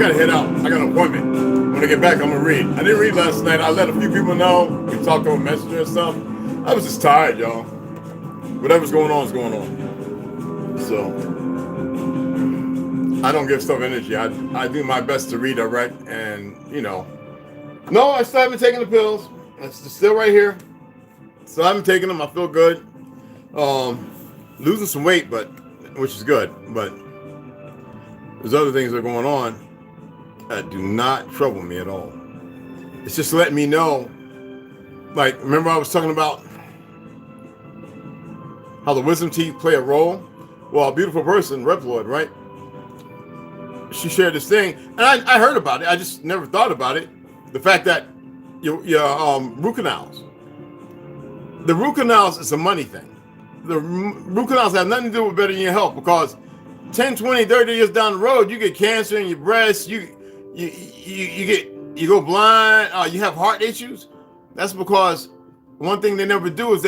gotta head out. I got an appointment. When I get back, I'm gonna read. I didn't read last night. I let a few people know. We talked on Messenger and stuff. I was just tired, y'all. Whatever's going on is going on. So I don't give stuff energy. I do my best to read, all right? And, you know. No, I still haven't taken the pills. It's still right here. So I haven't taken them. I feel good. Losing some weight, but which is good. But there's other things that are going on that do not trouble me at all. It's just letting me know. Like, remember I was talking about how the wisdom teeth play a role? Well, a beautiful person, Reploid, right? She shared this thing, and I heard about it. I just never thought about it. The fact that your root canals. The root canals is a money thing. The root canals have nothing to do with bettering your health, because 10, 20, 30 years down the road, you get cancer in your breast, you go blind, you have heart issues. That's because one thing they never do is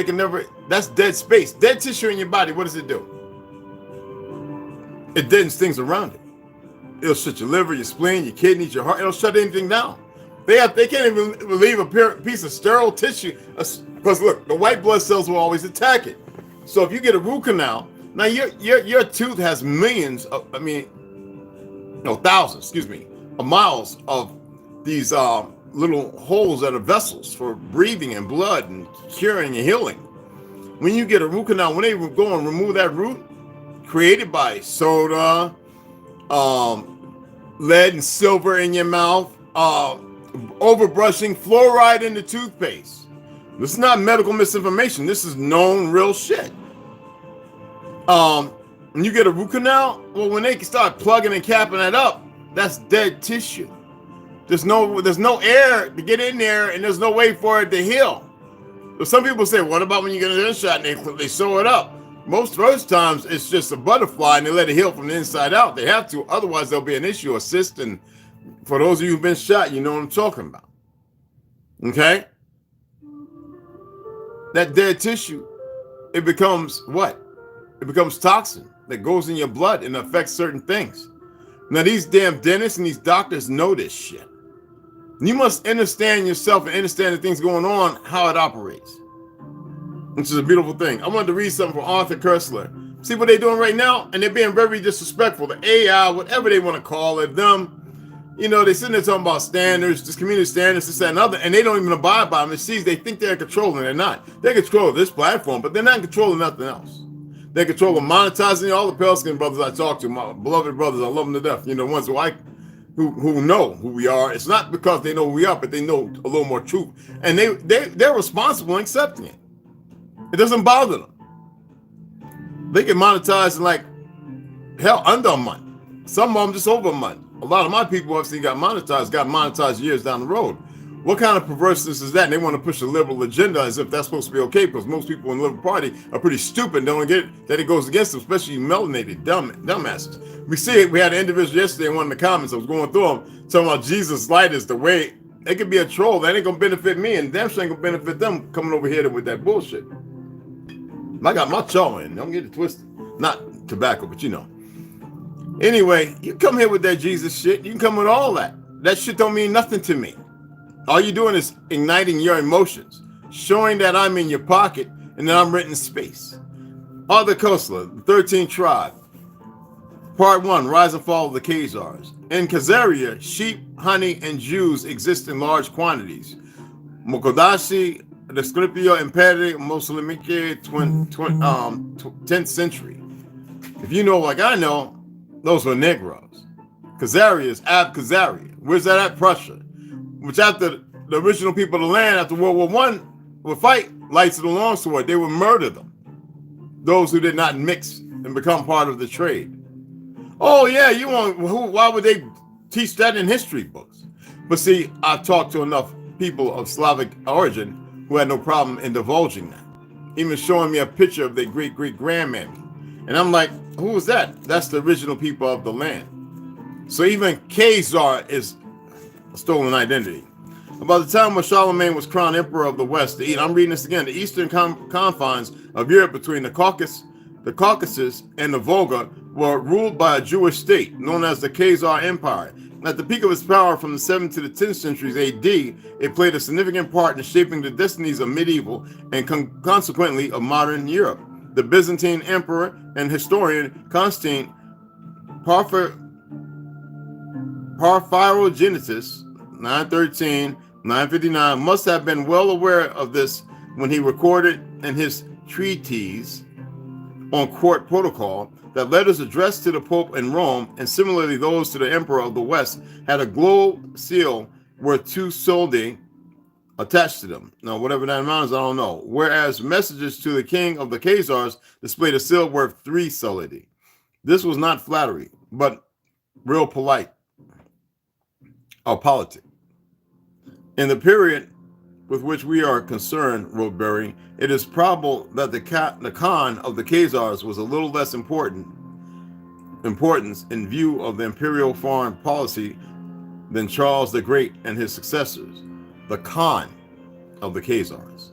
that's dead space. Dead tissue in your body, what does it do? It deadens things around it. It'll shut your liver, your spleen, your kidneys, your heart. It'll shut anything down. They can't even leave a piece of sterile tissue, because look, the white blood cells will always attack it. So if you get a root canal, now your tooth has thousands, of miles of these little holes that are vessels for breathing and blood and curing and healing. When you get a root canal, when they go and remove that root, created by soda, lead and silver in your mouth, overbrushing, fluoride in the toothpaste. This is not medical misinformation. This is known real shit. When you get a root canal, well, when they start plugging and capping that up, that's dead tissue. There's no air to get in there, and there's no way for it to heal. So some people say, what about when you get an shot and they sew it up? Most first times it's just a butterfly and they let it heal from the inside out. They have to, otherwise there'll be an issue, a cyst. And for those of you who've been shot, you know what I'm talking about. Okay? That dead tissue, it becomes what? It becomes toxin that goes in your blood and affects certain things. Now these damn dentists and these doctors know this shit. You must understand yourself and understand the things going on, how it operates. Which is a beautiful thing. I wanted to read something from Arthur Koestler. See what they're doing right now? And they're being very disrespectful. The AI, whatever they want to call it, them, you know, they're sitting there talking about standards, just community standards, this, that, and other, and they don't even abide by them. It sees they think they're controlling, they're not. They're controlling this platform, but they're not controlling nothing else. They're controlling monetizing all the pale skin brothers I talk to, my beloved brothers, I love them to death. You know, ones who know who we are. It's not because they know who we are, but they know a little more truth. And they're responsible in accepting it. It doesn't bother them. They get monetized in like hell under a month. Some of them just over a month. A lot of my people I've seen got monetized years down the road. What kind of perverseness is that? And they want to push a liberal agenda as if that's supposed to be okay, because most people in the Liberal Party are pretty stupid and don't get it, that it goes against them, especially melanated dumbasses. We had an individual yesterday in one of the comments, I was going through them, talking about Jesus' light is the way. It could be a troll. That ain't going to benefit me, and damn sure ain't going to benefit them coming over here with that bullshit. I got my chaw in. Don't get it twisted. Not tobacco, but you know. Anyway, you come here with that Jesus shit. You can come with all that. That shit don't mean nothing to me. All you're doing is igniting your emotions, showing that I'm in your pocket and that I'm renting space. Arthur Koestler, the 13th tribe. Part 1, Rise and Fall of the Khazars. In Khazaria, sheep, honey, and Jews exist in large quantities. Mokodashi, Descriptio Imperi Muslimike, 10th century. If you know like I know, those were Negroes. Khazaria is Ab Khazaria. Where's that at? Prussia. Which after the original people of the land after World War I would fight, lights of the longsword, they would murder them. Those who did not mix and become part of the trade. Oh yeah, why would they teach that in history books? But see, I've talked to enough people of Slavic origin who had no problem in divulging that. Even showing me a picture of their great-great-grandmammy. And I'm like, who was that? That's the original people of the land. So even Khazar is a stolen identity. About the time when Charlemagne was crowned emperor of the West, I'm reading this again, the eastern confines of Europe between the Caucasus and the Volga were ruled by a Jewish state known as the Khazar Empire. At the peak of its power from the 7th to the 10th centuries AD, it played a significant part in shaping the destinies of medieval and consequently of modern Europe. The Byzantine emperor and historian Constantine Porphyrogenitus, 913-959, must have been well aware of this when he recorded in his treatise on court protocol that letters addressed to the Pope in Rome, and similarly those to the Emperor of the West, had a gold seal worth 2 soldi attached to them. Now, whatever that amount is, I don't know. Whereas messages to the king of the Khazars displayed a seal worth 3 soldi. This was not flattery, but real polite or politic. In the period with which we are concerned, wrote Berry, it is probable that the Khan of the Khazars was a little less importance in view of the imperial foreign policy than Charles the Great and his successors. The Khan of the Khazars.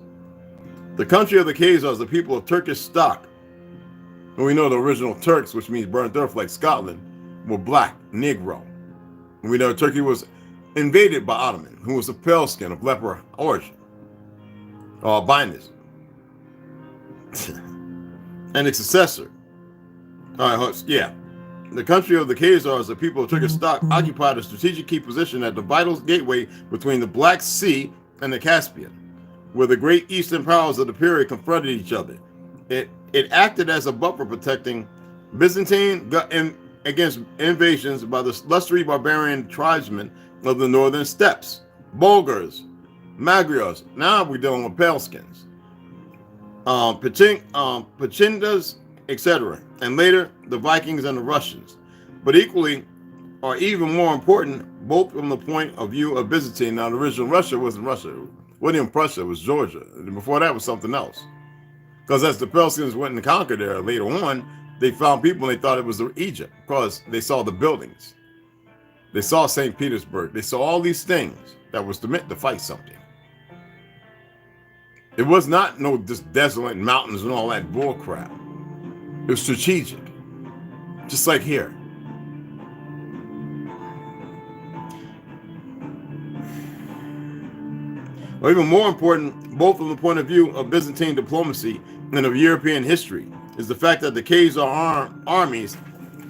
The country of the Khazars, the people of Turkish stock, and we know the original Turks, which means burnt earth like Scotland, were black, Negro. And we know Turkey was invaded by Ottoman, who was a pale skin of leper origin, or albinism, and its successor. All right, yeah. The country of the Khazars, the people of Turkish stock, occupied a strategic key position at the vital gateway between the Black Sea and the Caspian, where the great eastern powers of the period confronted each other. It acted as a buffer protecting Byzantine against invasions by the lusty barbarian tribesmen of the northern steppes, Bulgars, Magyars. Now we're dealing with paleskins, Pachindas, etc., and later the Vikings and the Russians. But equally, or even more important, both from the point of view of Byzantine. Now, the original Russia wasn't Russia. It wasn't even Prussia. It was Georgia. And before that was something else. Because as the Persians went and conquered there later on, they found people and they thought it was Egypt because they saw the buildings. They saw St. Petersburg. They saw all these things that was meant to fight something. It was not no just desolate mountains and all that bull crap. It was strategic. Just like here. Or even more important, both from the point of view of Byzantine diplomacy and of European history, is the fact that the Khazar armies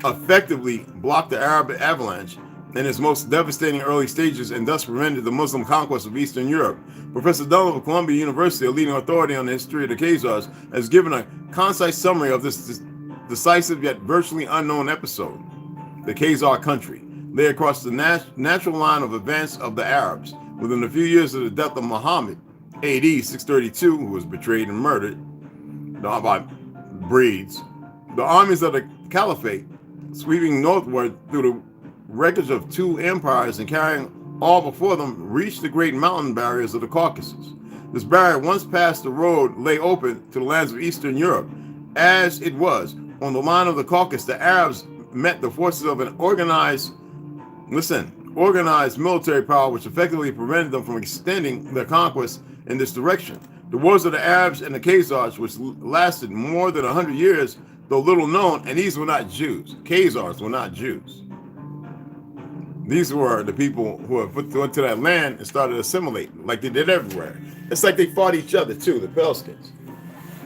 effectively blocked the Arab avalanche in its most devastating early stages and thus prevented the Muslim conquest of Eastern Europe. Professor Dunlop of Columbia University, a leading authority on the history of the Khazars, has given a concise summary of this decisive yet virtually unknown episode. The Khazar country lay across the natural line of advance of the Arabs. Within a few years of the death of Muhammad, AD 632, who was betrayed and murdered by breeds, the armies of the Caliphate, sweeping northward through the wreckage of 2 empires and carrying all before them, reached the great mountain barriers of the Caucasus. This barrier, once passed, the road lay open to the lands of Eastern Europe. As it was, on the line of the Caucasus, the Arabs met the forces of an organized military power which effectively prevented them from extending their conquest in this direction. The wars of the Arabs and the Khazars, which lasted more than 100 years, though little known, and these were not Jews. Khazars were not Jews. These were the people who went to that land and started assimilating, like they did everywhere. It's like they fought each other too, the Pelskins.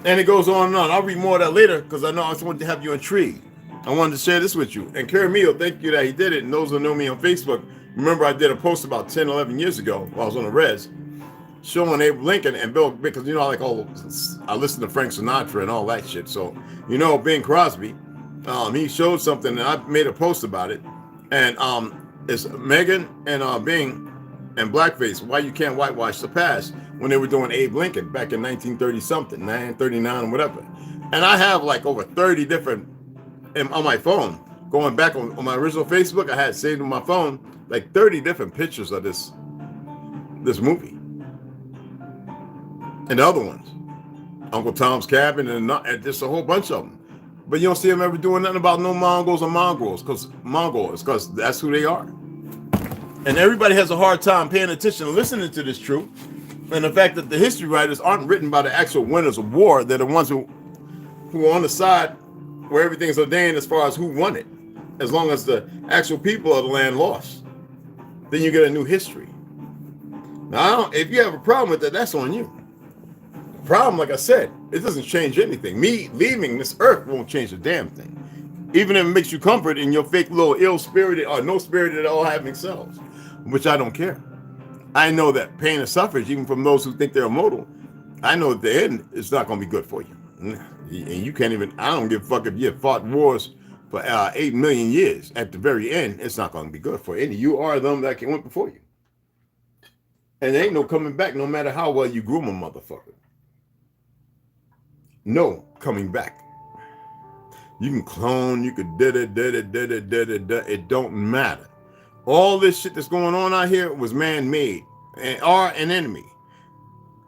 And it goes on and on. I'll read more of that later because I know I just wanted to have you intrigued. I wanted to share this with you. And Karamil, thank you that he did it. And those who know me on Facebook, remember I did a post about 10, 11 years ago while I was on the res, showing Abe Lincoln and Bill, because I listen to Frank Sinatra and all that shit. So, Bing Crosby, he showed something and I made a post about it. And it's Megan and Bing and blackface, why you can't whitewash the past, when they were doing Abe Lincoln back in 1930 something, 1939 or whatever. And I have like over 30 different on my phone, going back on my original Facebook, I had saved on my phone like 30 different pictures of this movie and the other ones, Uncle Tom's Cabin, and just a whole bunch of them. But you don't see them ever doing nothing about no Mongols or Mongols, because that's who they are. And everybody has a hard time paying attention and listening to this truth, and the fact that the history writers aren't written by the actual winners of war. They're the ones who are on the side where everything's ordained as far as who won it. As long as the actual people of the land lost, then you get a new history. Now, if you have a problem with that, that's on you. The problem, like I said, it doesn't change anything. Me leaving this earth won't change a damn thing. Even if it makes you comfort in your fake little ill-spirited or no-spirited all having selves, which I don't care. I know that pain and suffrage, even from those who think they're immortal, I know at the end, it's not going to be good for you. And you can't even, I don't give a fuck if you have fought wars for 8 million years. At the very end, it's not going to be good for you. You are them that went before you. And there ain't no coming back, no matter how well you groom a motherfucker. No coming back. You can clone, you could it don't matter. All this shit that's going on out here was man-made and are an enemy.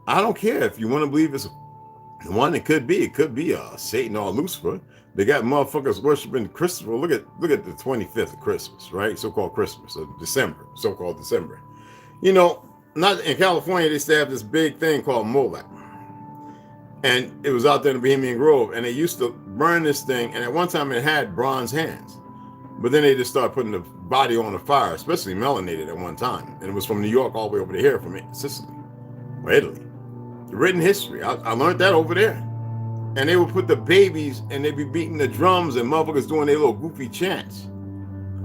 I don't care if you want to believe it's one. It could be Satan or Lucifer. They got motherfuckers worshiping Christopher. Look at the 25th of Christmas, right? So-called Christmas, or December, so-called December. You know, not in California, they used to have this big thing called Molech. And it was out there in the Bohemian Grove, and they used to burn this thing, and at one time it had bronze hands. But then they just started putting the body on the fire, especially melanated at one time. And it was from New York all the way over to here, from Sicily or Italy. The written history, I learned that over there. And they would put the babies, and they'd be beating the drums, and motherfuckers doing their little goofy chants.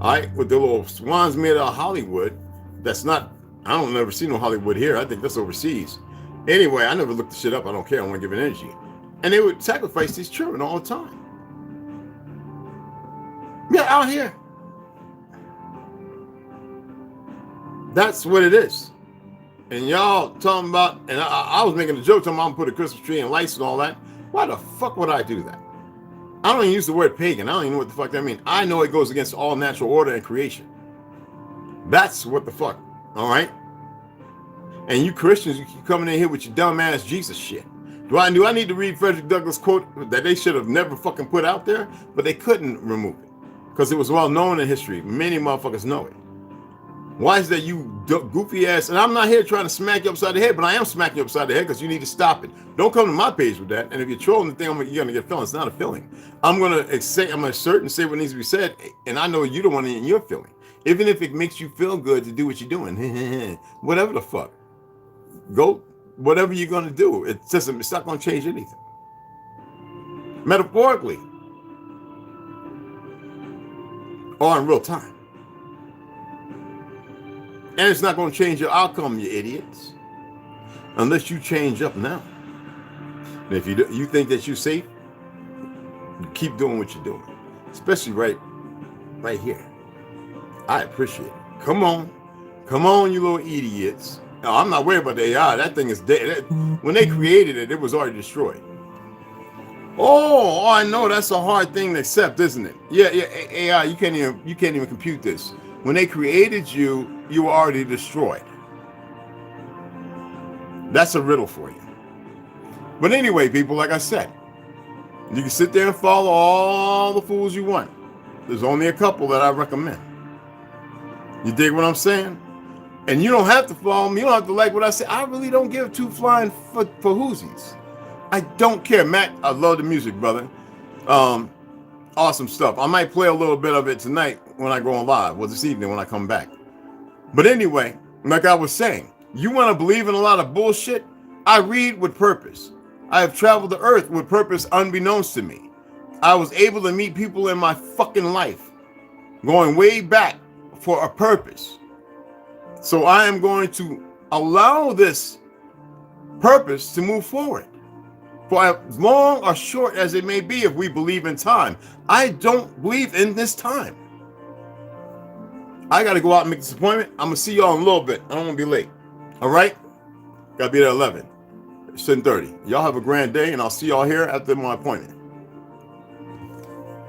All right, with the little swans made out of Hollywood. That's not, I don't never see no Hollywood here. I think that's overseas. Anyway, I never looked the shit up. I don't care. I want to give it energy. And they would sacrifice these children all the time. Yeah, out here. That's what it is. And y'all talking about, and I was making a joke talking about I'm gonna put a Christmas tree and lights and all that. Why the fuck would I do that? I don't even use the word pagan. I don't even know what the fuck that means. I know it goes against all natural order and creation. That's what the fuck. All right? And you Christians, you keep coming in here with your dumb ass Jesus shit. Do I need to read Frederick Douglass' quote that they should have never fucking put out there? But they couldn't remove it because it was well known in history. Many motherfuckers know it. Why is that you goofy ass? And I'm not here trying to smack you upside the head, but I am smacking you upside the head because you need to stop it. Don't come to my page with that. And if you're trolling the thing, you're gonna get feeling. It's not a feeling. I'm gonna assert and say what needs to be said, and I know you don't want it in your feeling. Even if it makes you feel good to do what you're doing, whatever the fuck. Go, whatever you're going to do. It's not going to change anything. Metaphorically. Or in real time. And it's not going to change your outcome, you idiots. Unless you change up now. And if you think that you're safe, you keep doing what you're doing. Especially right here. I appreciate it. Come on, you little idiots. No, I'm not worried about the AI. That thing is dead. When they created it, it was already destroyed. Oh, I know that's a hard thing to accept, isn't it? Yeah, AI. You can't even compute this. When they created you, you were already destroyed. That's a riddle for you. But anyway, people, like I said, you can sit there and follow all the fools you want. There's only a couple that I recommend. You dig what I'm saying? And you don't have to follow me. You don't have to like what I say. I really don't give two flying for whoosies. I don't care. Matt, I love the music, brother. Awesome stuff. I might play a little bit of it tonight when I go on live. Well, this evening when I come back. But anyway, like I was saying, you want to believe in a lot of bullshit? I read with purpose. I have traveled the earth with purpose unbeknownst to me. I was able to meet people in my fucking life going way back for a purpose. So I am going to allow this purpose to move forward for as long or short as it may be if we believe in time. I don't believe in this time. I got to go out and make this appointment. I'm going to see y'all in a little bit. I don't want to be late. All right? Got to be there at 11. It's 10:30. Y'all have a grand day, and I'll see y'all here after my appointment.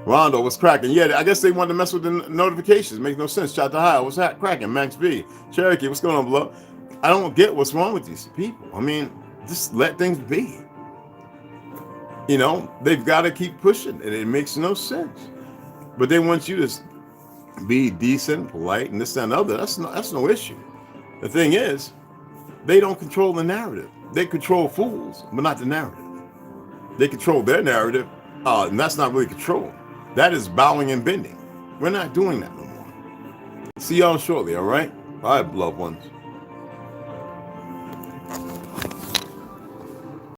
Rondo, what's cracking? Yeah, I guess they wanted to mess with the notifications. Makes no sense. Shout to High. What's cracking? Max B. Cherokee, what's going on, below? I don't get what's wrong with these people. I mean, just let things be. You know, they've got to keep pushing, and it makes no sense. But they want you to be decent, polite, and this, that, and the other. That's no issue. The thing is, they don't control the narrative. They control fools, but not the narrative. They control their narrative, And that's not really control. That is bowing and bending. We're not doing that no more. See y'all shortly, all right? All right, loved ones.